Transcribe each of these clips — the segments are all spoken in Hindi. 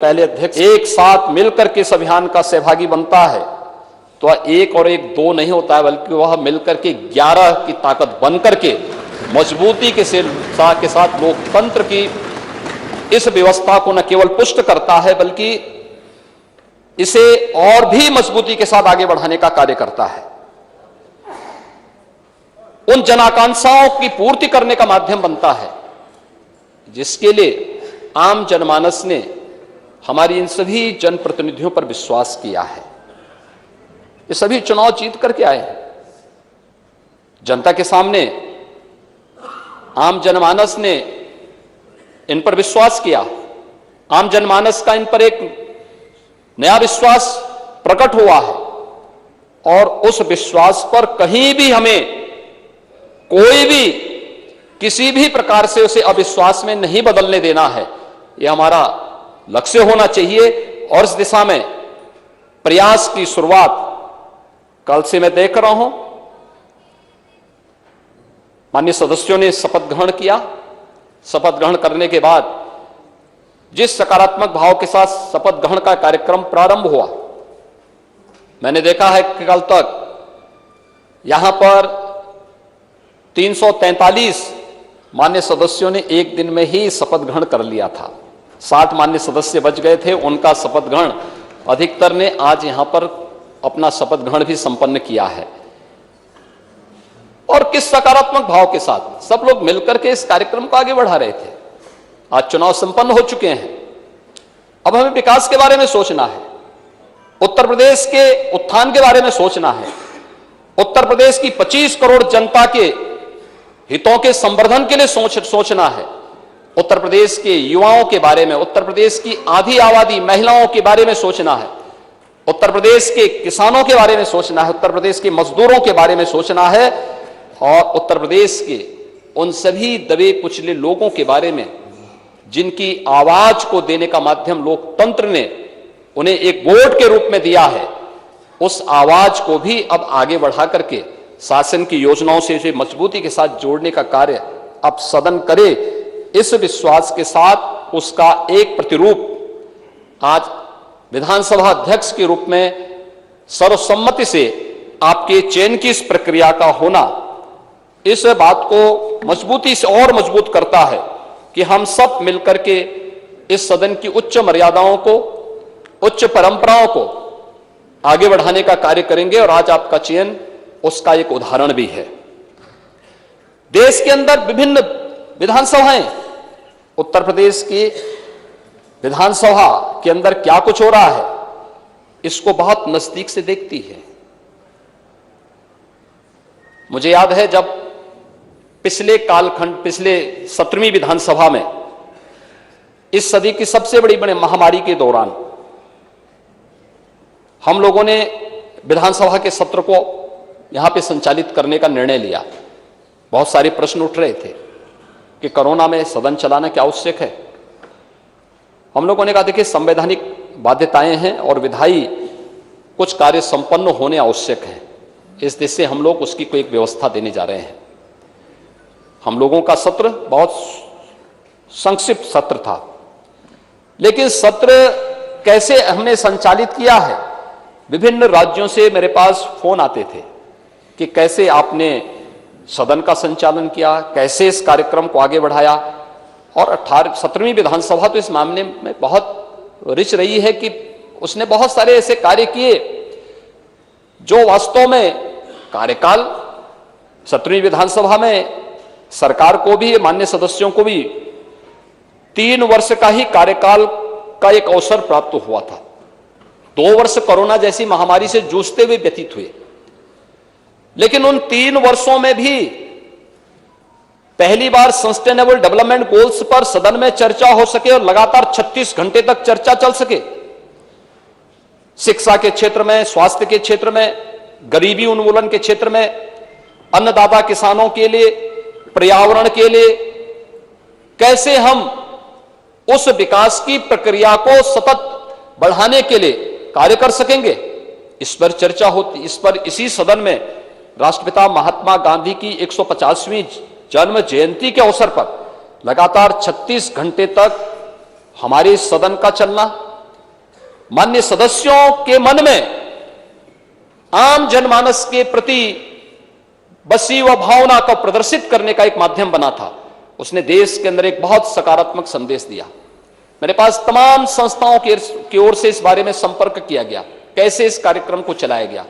पहले अध्यक्ष एक साथ मिलकर के इस अभियान का सहभागी बनता है तो एक और एक दो नहीं होता है, बल्कि वह मिलकर के 11 की ताकत बनकर के मजबूती के साथ लोकतंत्र की इस व्यवस्था को न केवल पुष्ट करता है बल्कि इसे और भी मजबूती के साथ आगे बढ़ाने का कार्य करता है। उन जन आकांक्षाओं की पूर्ति करने का माध्यम बनता है जिसके लिए आम जनमानस ने हमारी इन सभी जनप्रतिनिधियों पर विश्वास किया है। ये सभी चुनाव जीत करके आए हैं। जनता के सामने आम जनमानस ने इन पर विश्वास किया। आम जनमानस का इन पर एक नया विश्वास प्रकट हुआ है और उस विश्वास पर कहीं भी हमें कोई भी किसी भी प्रकार से उसे अविश्वास में नहीं बदलने देना है। यह हमारा लक्ष्य होना चाहिए और इस दिशा में प्रयास की शुरुआत कल से मैं देख रहा हूं। माननीय सदस्यों ने शपथ ग्रहण किया। शपथ ग्रहण करने के बाद जिस सकारात्मक भाव के साथ शपथ ग्रहण का कार्यक्रम प्रारंभ हुआ, मैंने देखा है कि कल तक यहां पर 343 माननीय सदस्यों ने एक दिन में ही शपथ ग्रहण कर लिया था। 60 माननीय सदस्य बच गए थे, उनका शपथ ग्रहण अधिकतर ने आज यहां पर अपना शपथ ग्रहण भी संपन्न किया है। और किस सकारात्मक भाव के साथ सब लोग मिलकर के इस कार्यक्रम को आगे बढ़ा रहे थे। आज चुनाव संपन्न हो चुके हैं। अब हमें विकास के बारे में सोचना है, उत्तर प्रदेश के उत्थान के बारे में सोचना है, उत्तर प्रदेश की 25 करोड़ जनता के हितों के संवर्धन के लिए सोचना है, उत्तर प्रदेश के युवाओं के बारे में, उत्तर प्रदेश की आधी आबादी महिलाओं के बारे में सोचना है, उत्तर प्रदेश के किसानों के बारे में सोचना है, उत्तर प्रदेश के मजदूरों के बारे में सोचना है और उत्तर प्रदेश के उन सभी दबे कुचले लोगों के बारे में जिनकी आवाज को देने का माध्यम लोकतंत्र ने उन्हें एक वोट के रूप में दिया है। उस आवाज को भी अब आगे बढ़ा करके शासन की योजनाओं से इसे मजबूती के साथ जोड़ने का कार्य अब सदन करे। इस विश्वास के साथ उसका एक प्रतिरूप आज विधानसभा अध्यक्ष के रूप में सर्वसम्मति से आपके चयन की इस प्रक्रिया का होना इस बात को मजबूती से और मजबूत करता है कि हम सब मिलकर के इस सदन की उच्च मर्यादाओं को, उच्च परंपराओं को आगे बढ़ाने का कार्य करेंगे। और आज आपका चयन उसका एक उदाहरण भी है। देश के अंदर विभिन्न विधानसभाएं, उत्तर प्रदेश की विधानसभा के अंदर क्या कुछ हो रहा है इसको बहुत नजदीक से देखती है। मुझे याद है जब पिछले 17वीं विधानसभा में इस सदी की सबसे बड़ी महामारी के दौरान हम लोगों ने विधानसभा के सत्र को यहां पे संचालित करने का निर्णय लिया। बहुत सारे प्रश्न उठ रहे थे कि कोरोना में सदन चलाना क्या आवश्यक है। हम लोगों ने कहा देखिए संवैधानिक बाध्यताएं हैं और विधायी कुछ कार्य संपन्न होने आवश्यक हैं। इस दिशा से हम लोग उसकी कोई एक व्यवस्था देने जा रहे हैं। हम लोगों का सत्र बहुत संक्षिप्त सत्र था, लेकिन सत्र कैसे हमने संचालित किया है, विभिन्न राज्यों से मेरे पास फोन आते थे कि कैसे आपने सदन का संचालन किया, कैसे इस कार्यक्रम को आगे बढ़ाया। और 17वीं विधानसभा तो इस मामले में बहुत रिच रही है कि उसने बहुत सारे ऐसे कार्य किए जो वास्तव में कार्यकाल 17वीं विधानसभा में सरकार को भी, माननीय सदस्यों को भी 3 वर्ष का ही कार्यकाल का एक अवसर प्राप्त हुआ था। 2 वर्ष कोरोना जैसी महामारी से जूझते हुए व्यतीत हुए, लेकिन उन 3 वर्षों में भी पहली बार सस्टेनेबल डेवलपमेंट गोल्स पर सदन में चर्चा हो सके और लगातार 36 घंटे तक चर्चा चल सके। शिक्षा के क्षेत्र में, स्वास्थ्य के क्षेत्र में, गरीबी उन्मूलन के क्षेत्र में, अन्नदाता किसानों के लिए, पर्यावरण के लिए कैसे हम उस विकास की प्रक्रिया को सतत बढ़ाने के लिए कार्य कर सकेंगे, इस पर चर्चा होती। इस पर इसी सदन में राष्ट्रपिता महात्मा गांधी की 150वीं जन्म जयंती के अवसर पर लगातार 36 घंटे तक हमारे सदन का चलना, माननीय सदस्यों के मन में आम जनमानस के प्रति बसी व भावना को प्रदर्शित करने का एक माध्यम बना था। उसने देश के अंदर एक बहुत सकारात्मक संदेश दिया। मेरे पास तमाम संस्थाओं की ओर से इस बारे में संपर्क किया गया, कैसे इस कार्यक्रम को चलाया गया,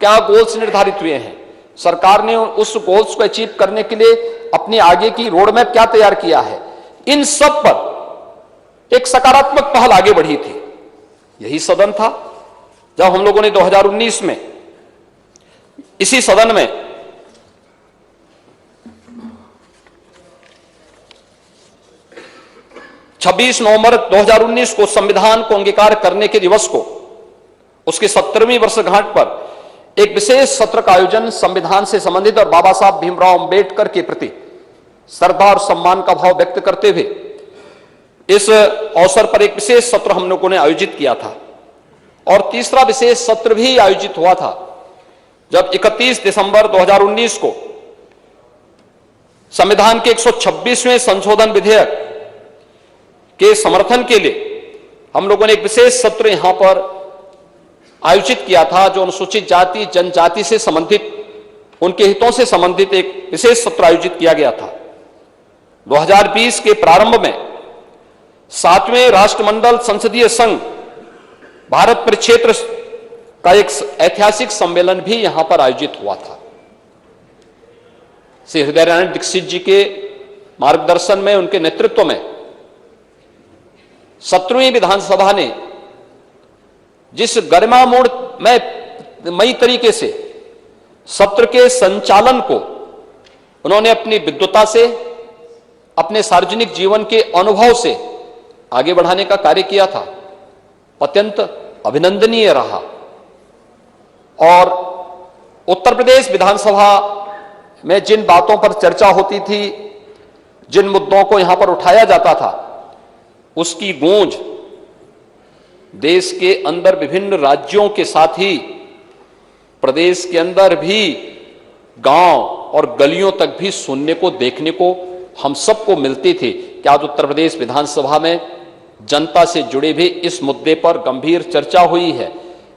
क्या गोल्स निर्धारित हुए हैं, सरकार ने उस गोल्स को अचीव करने के लिए अपनी आगे की रोड मैप क्या तैयार किया है। इन सब पर एक सकारात्मक पहल आगे बढ़ी थी। यही सदन था जब हम लोगों ने 2019 में इसी सदन में छब्बीस नवंबर 2019 को संविधान को अंगीकार करने के दिवस को, उसकी 17वीं वर्षगांठ पर एक विशेष सत्र का आयोजन संविधान से संबंधित और बाबा साहब भीमराव अंबेडकर के प्रति श्रद्धा और सम्मान का भाव व्यक्त करते हुए इस अवसर पर एक विशेष सत्र हम लोगों ने आयोजित किया था। और तीसरा विशेष सत्र भी आयोजित हुआ था जब 31 दिसंबर 2019 को संविधान के 126वें संशोधन विधेयक के समर्थन के लिए हम लोगों ने एक विशेष सत्र यहां पर आयोजित किया था, जो अनुसूचित जाति जनजाति से संबंधित, उनके हितों से संबंधित एक विशेष सत्र आयोजित किया गया था। 2020 के प्रारंभ में 7वें राष्ट्रमंडल संसदीय संघ भारत परिक्षेत्र का एक ऐतिहासिक सम्मेलन भी यहां पर आयोजित हुआ था। श्री हृदय नारायण दीक्षित जी के मार्गदर्शन में, उनके नेतृत्व में 17वीं विधानसभा ने जिस गरिमामयी तरीके से सत्र के संचालन को उन्होंने अपनी विद्वता से, अपने सार्वजनिक जीवन के अनुभव से आगे बढ़ाने का कार्य किया था, अत्यंत अभिनंदनीय रहा। और उत्तर प्रदेश विधानसभा में जिन बातों पर चर्चा होती थी, जिन मुद्दों को यहां पर उठाया जाता था, उसकी गूंज देश के अंदर विभिन्न राज्यों के साथ ही प्रदेश के अंदर भी गांव और गलियों तक भी सुनने को, देखने को हम सबको मिलती थी कि आज उत्तर प्रदेश विधानसभा में जनता से जुड़े भी इस मुद्दे पर गंभीर चर्चा हुई है।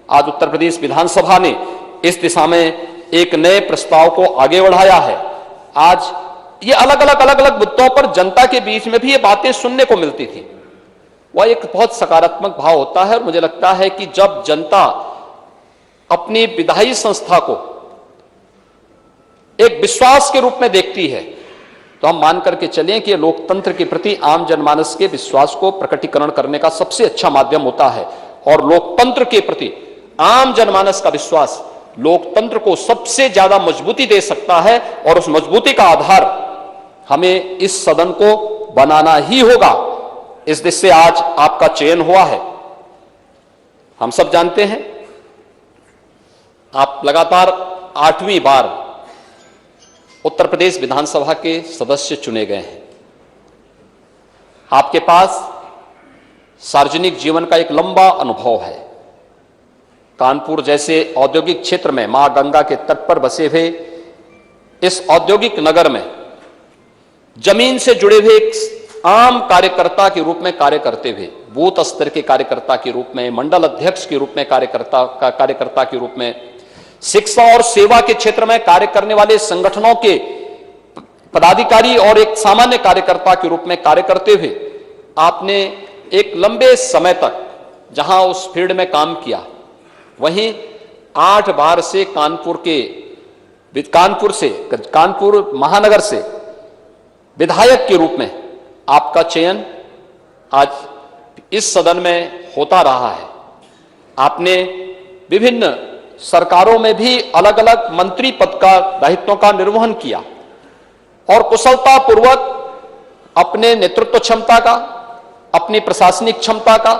आज उत्तर प्रदेश विधानसभा ने इस दिशा में एक नए प्रस्ताव को आगे बढ़ाया है। आज ये अलग अलग मुद्दों पर जनता के बीच में भी ये बातें सुनने को मिलती थी। वह एक बहुत सकारात्मक भाव होता है और मुझे लगता है कि जब जनता अपनी विधायी संस्था को एक विश्वास के रूप में देखती है तो हम मान करके चलें कि लोकतंत्र के प्रति आम जनमानस के विश्वास को प्रकटीकरण करने का सबसे अच्छा माध्यम होता है। और लोकतंत्र के प्रति आम जनमानस का विश्वास लोकतंत्र को सबसे ज्यादा मजबूती दे सकता है और उस मजबूती का आधार हमें इस सदन को बनाना ही होगा। इस दिशा से आज आपका चयन हुआ है। हम सब जानते हैं आप लगातार 8वीं बार उत्तर प्रदेश विधानसभा के सदस्य चुने गए हैं। आपके पास सार्वजनिक जीवन का एक लंबा अनुभव है। कानपुर जैसे औद्योगिक क्षेत्र में मां गंगा के तट पर बसे हुए इस औद्योगिक नगर में जमीन से जुड़े हुए एक आम कार्यकर्ता के रूप में कार्य करते हुए, बूथ स्तर के कार्यकर्ता के रूप में, मंडल अध्यक्ष के रूप में कार्यकर्ता के रूप में, शिक्षा और सेवा के क्षेत्र में कार्य करने वाले संगठनों के पदाधिकारी और एक सामान्य कार्यकर्ता के रूप में कार्य करते हुए आपने एक लंबे समय तक जहां उस फील्ड में काम किया, वहीं 8 बार से कानपुर महानगर से विधायक के रूप में आपका चयन आज इस सदन में होता रहा है। आपने विभिन्न सरकारों में भी अलग अलग मंत्री पद का दायित्वों का निर्वहन किया और कुशलतापूर्वक अपने नेतृत्व क्षमता का, अपनी प्रशासनिक क्षमता का,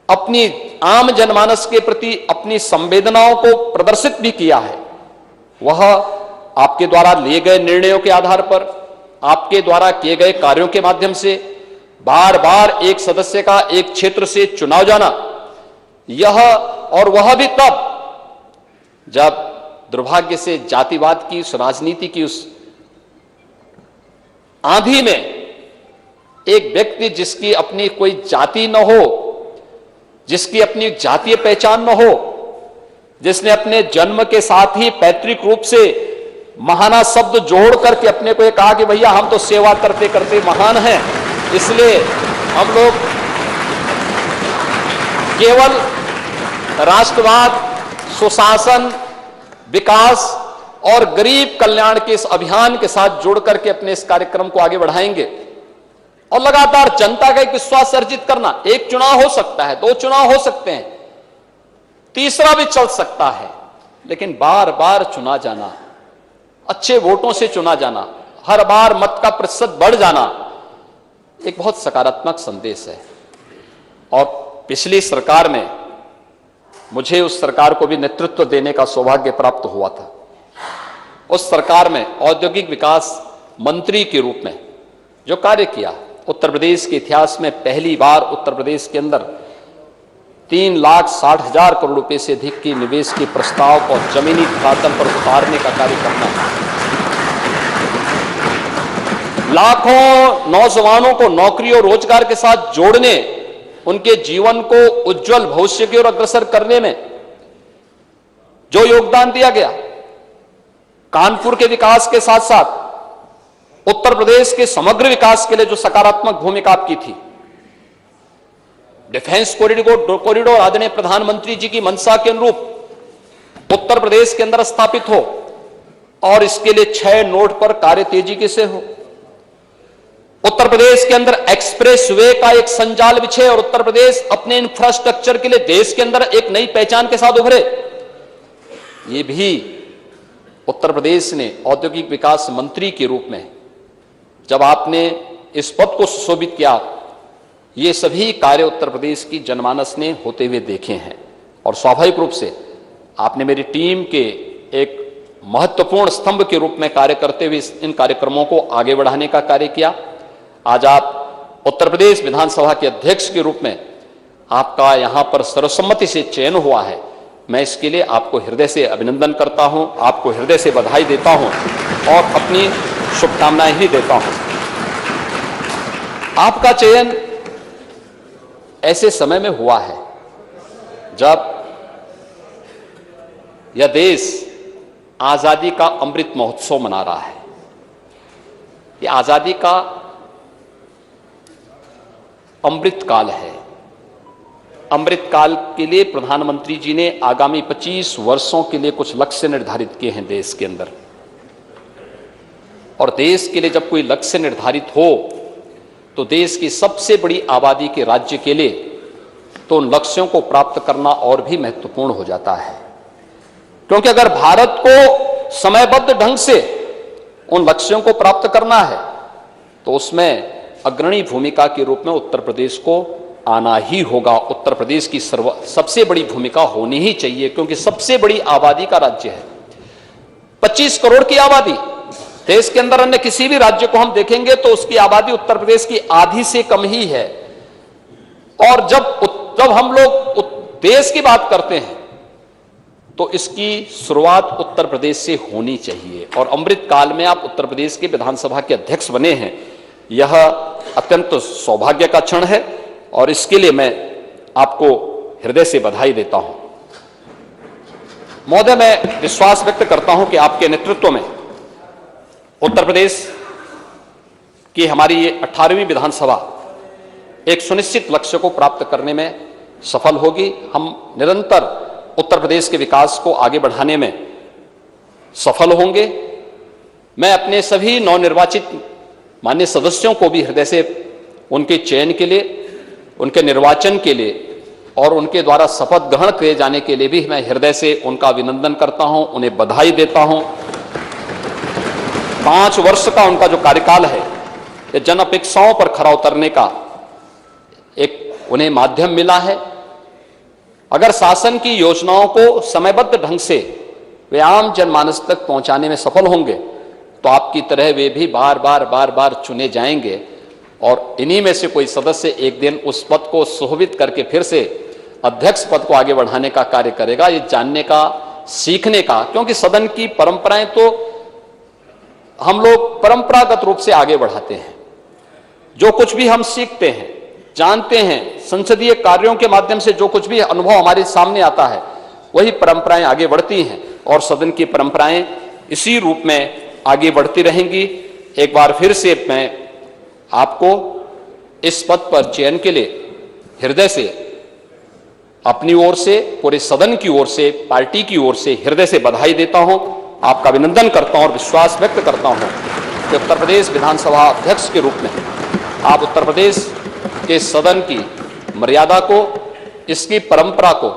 अपनी आम जनमानस के प्रति अपनी संवेदनाओं को प्रदर्शित भी किया है। वह आपके द्वारा लिए गए निर्णयों के आधार पर, आपके द्वारा किए गए कार्यों के माध्यम से बार बार एक सदस्य का एक क्षेत्र से चुनाव जाना, यह और वह भी तब जब दुर्भाग्य से जातिवाद की, उस राजनीति की उस आंधी में एक व्यक्ति जिसकी अपनी कोई जाति न हो, जिसकी अपनी जातीय पहचान न हो, जिसने अपने जन्म के साथ ही पैतृक रूप से महाना शब्द जोड़ करके अपने को ये कहा कि भैया हम तो सेवा करते करते महान हैं, इसलिए हम लोग केवल राष्ट्रवाद, सुशासन, विकास और गरीब कल्याण के इस अभियान के साथ जुड़ करके अपने इस कार्यक्रम को आगे बढ़ाएंगे और लगातार जनता का एक विश्वास अर्जित करना। एक चुनाव हो सकता है, 2 चुनाव हो सकते हैं, तीसरा भी चल सकता है, लेकिन बार बार चुना जाना, अच्छे वोटों से चुना जाना, हर बार मत का प्रतिशत बढ़ जाना एक बहुत सकारात्मक संदेश है। और पिछली सरकार में मुझे उस सरकार को भी नेतृत्व देने का सौभाग्य प्राप्त हुआ था। उस सरकार में औद्योगिक विकास मंत्री के रूप में जो कार्य किया, उत्तर प्रदेश के इतिहास में पहली बार उत्तर प्रदेश के अंदर 3,60,000 करोड़ रुपए से अधिक की निवेश के प्रस्ताव और जमीनी धरातल पर उतारने का कार्य करना, लाखों नौजवानों को नौकरी और रोजगार के साथ जोड़ने, उनके जीवन को उज्जवल भविष्य की ओर अग्रसर करने में जो योगदान दिया गया, कानपुर के विकास के साथ साथ उत्तर प्रदेश के समग्र विकास के लिए जो सकारात्मक भूमिका आपकी थी, डिफेंस कॉरिडोर आदरणीय प्रधानमंत्री जी की मंशा के अनुरूप उत्तर प्रदेश के अंदर स्थापित हो और इसके लिए 6 नोड पर कार्य तेजी से हो। उत्तर प्रदेश के अंदर एक्सप्रेस वे का एक संजाल बिछे और उत्तर प्रदेश अपने इंफ्रास्ट्रक्चर के लिए देश के अंदर एक नई पहचान के साथ उभरे। ये भी उत्तर प्रदेश ने औद्योगिक विकास मंत्री के रूप में जब आपने इस पद को सुशोभित किया, ये सभी कार्य उत्तर प्रदेश की जनमानस ने होते हुए देखे हैं। और स्वाभाविक रूप से आपने मेरी टीम के एक महत्वपूर्ण स्तंभ के रूप में कार्य करते हुए इन कार्यक्रमों को आगे बढ़ाने का कार्य किया। आज आप उत्तर प्रदेश विधानसभा के अध्यक्ष के रूप में आपका यहां पर सर्वसम्मति से चयन हुआ है। मैं इसके लिए आपको हृदय से अभिनंदन करता हूं, आपको हृदय से बधाई देता हूं और अपनी शुभकामनाएं ही देता हूं। आपका चयन ऐसे समय में हुआ है जब यह देश आजादी का अमृत महोत्सव मना रहा है। यह आजादी का अमृत काल है। अमृत काल के लिए प्रधानमंत्री जी ने आगामी 25 वर्षों के लिए कुछ लक्ष्य निर्धारित किए हैं देश के अंदर। और देश के लिए जब कोई लक्ष्य निर्धारित हो तो देश की सबसे बड़ी आबादी के राज्य के लिए तो उन लक्ष्यों को प्राप्त करना और भी महत्वपूर्ण हो जाता है, क्योंकि अगर भारत को समयबद्ध ढंग से उन लक्ष्यों को प्राप्त करना है तो उसमें अग्रणी भूमिका के रूप में उत्तर प्रदेश को आना ही होगा। उत्तर प्रदेश की सबसे बड़ी भूमिका होनी ही चाहिए, क्योंकि सबसे बड़ी आबादी का राज्य है। 25 करोड़ की आबादी देश के अंदर अन्य किसी भी राज्य को हम देखेंगे तो उसकी आबादी उत्तर प्रदेश की आधी से कम ही है। और जब हम लोग देश की बात करते हैं तो इसकी शुरुआत उत्तर प्रदेश से होनी चाहिए। और अमृत काल में आप उत्तर प्रदेश के विधानसभा के अध्यक्ष बने हैं, यह अत्यंत सौभाग्य का क्षण है और इसके लिए मैं आपको हृदय से बधाई देता हूं। महोदय, मैं विश्वास व्यक्त करता हूं कि आपके नेतृत्व में उत्तर प्रदेश की हमारी ये 18वीं विधानसभा एक सुनिश्चित लक्ष्य को प्राप्त करने में सफल होगी। हम निरंतर उत्तर प्रदेश के विकास को आगे बढ़ाने में सफल होंगे। मैं अपने सभी नवनिर्वाचित माननीय सदस्यों को भी हृदय से उनके चयन के लिए, उनके निर्वाचन के लिए और उनके द्वारा शपथ ग्रहण किए जाने के लिए भी मैं हृदय से उनका अभिनंदन करता हूं, उन्हें बधाई देता हूं। 5 वर्ष का उनका जो कार्यकाल है, ये जन अपेक्षाओं पर खरा उतरने का एक उन्हें माध्यम मिला है। अगर शासन की योजनाओं को समयबद्ध ढंग से वे आम जनमानस तक पहुंचाने में सफल होंगे तो आपकी तरह वे भी बार बार चुने जाएंगे और इन्हीं में से कोई सदस्य एक दिन उस पद को सुशोभित करके फिर से अध्यक्ष पद को आगे बढ़ाने का कार्य करेगा। ये जानने का, सीखने का, क्योंकि सदन की परंपराएं तो हम लोग परंपरागत रूप से आगे बढ़ाते हैं। जो कुछ भी हम सीखते हैं जानते हैं, संसदीय कार्यों के माध्यम से जो कुछ भी अनुभव हमारे सामने आता है वही परंपराएं आगे बढ़ती हैं और सदन की परंपराएं इसी रूप में आगे बढ़ती रहेंगी। एक बार फिर से मैं आपको इस पद पर चयन के लिए हृदय से, अपनी ओर से, पूरे सदन की ओर से, पार्टी की ओर से हृदय से बधाई देता हूं, आपका अभिनंदन करता हूं और विश्वास व्यक्त करता हूं कि उत्तर प्रदेश विधानसभा अध्यक्ष के रूप में आप उत्तर प्रदेश के सदन की मर्यादा को, इसकी परंपरा को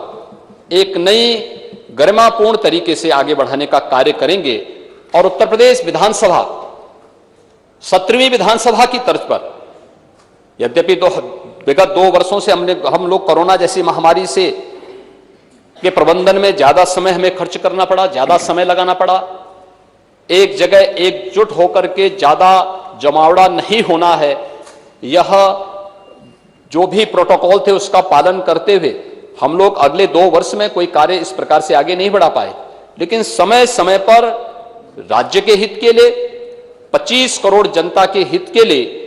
एक नई गरिमापूर्ण तरीके से आगे बढ़ाने का कार्य करेंगे और उत्तर प्रदेश विधानसभा 17वीं विधानसभा की तर्ज पर, यद्यपि विगत 2 वर्षों से हम लोग कोरोना जैसी महामारी से के प्रबंधन में ज्यादा समय हमें खर्च करना पड़ा, ज्यादा समय लगाना पड़ा, एक जगह एकजुट होकर के ज्यादा जमावड़ा नहीं होना है, यह जो भी प्रोटोकॉल थे उसका पालन करते हुए हम लोग अगले 2 वर्ष में कोई कार्य इस प्रकार से आगे नहीं बढ़ा पाए। लेकिन समय समय पर राज्य के हित के लिए, 25 करोड़ जनता के हित के लिए